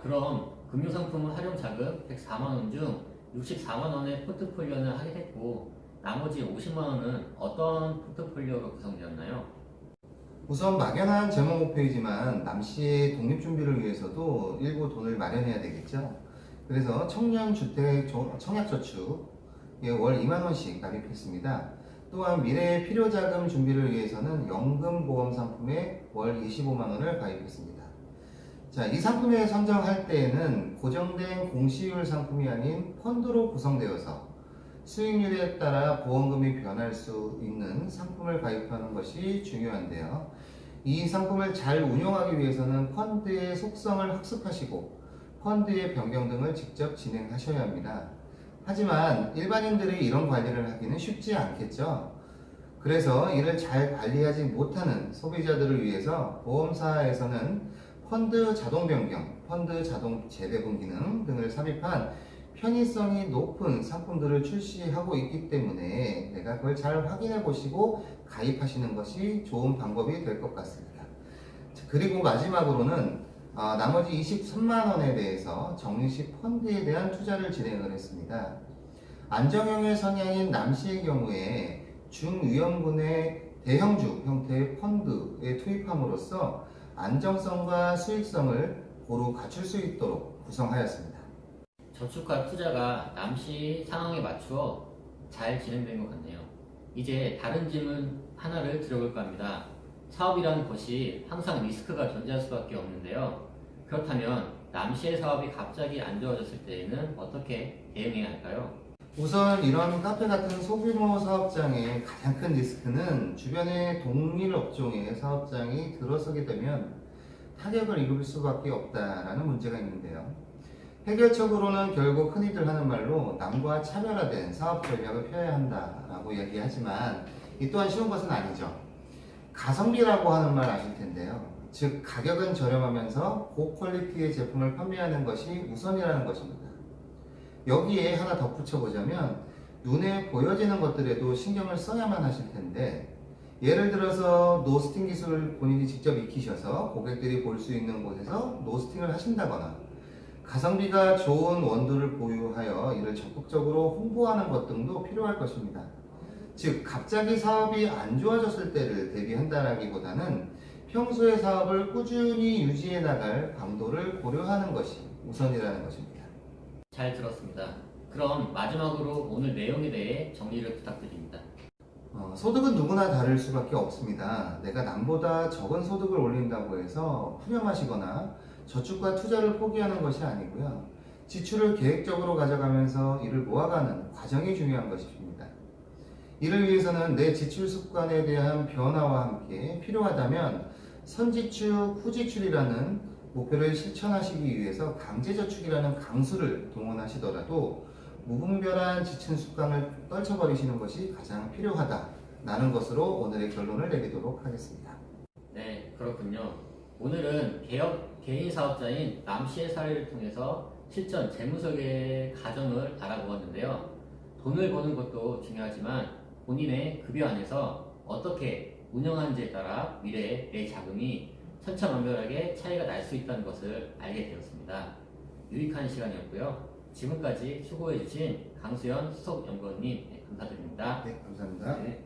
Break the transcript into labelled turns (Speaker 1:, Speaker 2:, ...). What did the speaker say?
Speaker 1: 그럼 금융상품 활용자금 104만원 중 64만원의 포트폴리오는 하게 됐고 나머지 50만원은 어떤 포트폴리오로 구성되었나요?
Speaker 2: 우선 막연한 제목 목표이지만 남씨의 독립준비를 위해서도 일부 돈을 마련해야 되겠죠. 그래서 청년주택 청약저축에 월 2만원씩 가입했습니다. 또한 미래의 필요자금 준비를 위해서는 연금보험 상품에 월 25만원을 가입했습니다. 자, 이 상품을 선정할 때에는 고정된 공시율 상품이 아닌 펀드로 구성되어서 수익률에 따라 보험금이 변할 수 있는 상품을 가입하는 것이 중요한데요. 이 상품을 잘 운용하기 위해서는 펀드의 속성을 학습하시고 펀드의 변경 등을 직접 진행하셔야 합니다. 하지만 일반인들이 이런 관리를 하기는 쉽지 않겠죠. 그래서 이를 잘 관리하지 못하는 소비자들을 위해서 보험사에서는 펀드 자동 변경, 펀드 자동 재배분 기능 등을 삽입한 편의성이 높은 상품들을 출시하고 있기 때문에 내가 그걸 잘 확인해 보시고 가입하시는 것이 좋은 방법이 될 것 같습니다. 그리고 마지막으로는 나머지 23만원에 대해서 정리식 펀드에 대한 투자를 진행을 했습니다. 안정형의 성향인 남씨의 경우에 중위험군의 대형주 형태의 펀드에 투입함으로써 안정성과 수익성을 고루 갖출 수 있도록 구성하였습니다.
Speaker 1: 저축과 투자가 남씨 상황에 맞추어 잘 진행된 것 같네요. 이제 다른 질문 하나를 드려볼까 합니다. 사업이라는 것이 항상 리스크가 존재할 수밖에 없는데요. 그렇다면 남씨의 사업이 갑자기 안 좋아졌을 때에는 어떻게 대응해야 할까요?
Speaker 2: 우선 이런 카페 같은 소규모 사업장의 가장 큰 리스크는 주변의 동일 업종의 사업장이 들어서게 되면 타격을 입을 수밖에 없다라는 문제가 있는데요. 해결책으로는 결국 흔히들 하는 말로 남과 차별화된 사업 전략을 펴야 한다라고 얘기하지만 이 또한 쉬운 것은 아니죠. 가성비라고 하는 말 아실 텐데요. 즉 가격은 저렴하면서 고퀄리티의 제품을 판매하는 것이 우선이라는 것입니다. 여기에 하나 덧붙여 보자면 눈에 보여지는 것들에도 신경을 써야만 하실 텐데 예를 들어서 노스팅 기술을 본인이 직접 익히셔서 고객들이 볼 수 있는 곳에서 노스팅을 하신다거나 가성비가 좋은 원두를 보유하여 이를 적극적으로 홍보하는 것 등도 필요할 것입니다. 즉 갑자기 사업이 안 좋아졌을 때를 대비한다라기보다는 평소의 사업을 꾸준히 유지해 나갈 강도를 고려하는 것이 우선이라는 것입니다.
Speaker 1: 잘 들었습니다. 그럼 마지막으로 오늘 내용에 대해 정리를 부탁드립니다.
Speaker 2: 소득은 누구나 다를 수밖에 없습니다. 내가 남보다 적은 소득을 올린다고 해서 푸념하시거나 저축과 투자를 포기하는 것이 아니고요. 지출을 계획적으로 가져가면서 이를 모아가는 과정이 중요한 것입니다. 이를 위해서는 내 지출 습관에 대한 변화와 함께 필요하다면 선지축, 후지출이라는 목표를 실천하시기 위해서 강제저축이라는 강수를 동원하시더라도 무분별한 지출 습관을 떨쳐버리시는 것이 가장 필요하다라는 것으로 오늘의 결론을 내리도록 하겠습니다.
Speaker 1: 네, 그렇군요. 오늘은 개인 사업자인 남씨의 사례를 통해서 실전 재무설계 과정을 알아보았는데요. 돈을 버는 것도 중요하지만 본인의 급여 안에서 어떻게 운영하는지에 따라 미래의 내 자금이 천차만별하게 차이가 날 수 있다는 것을 알게 되었습니다. 유익한 시간이었고요. 지금까지 수고해주신 강수연 수석연구원님 감사드립니다.
Speaker 2: 네, 감사합니다.
Speaker 1: 네.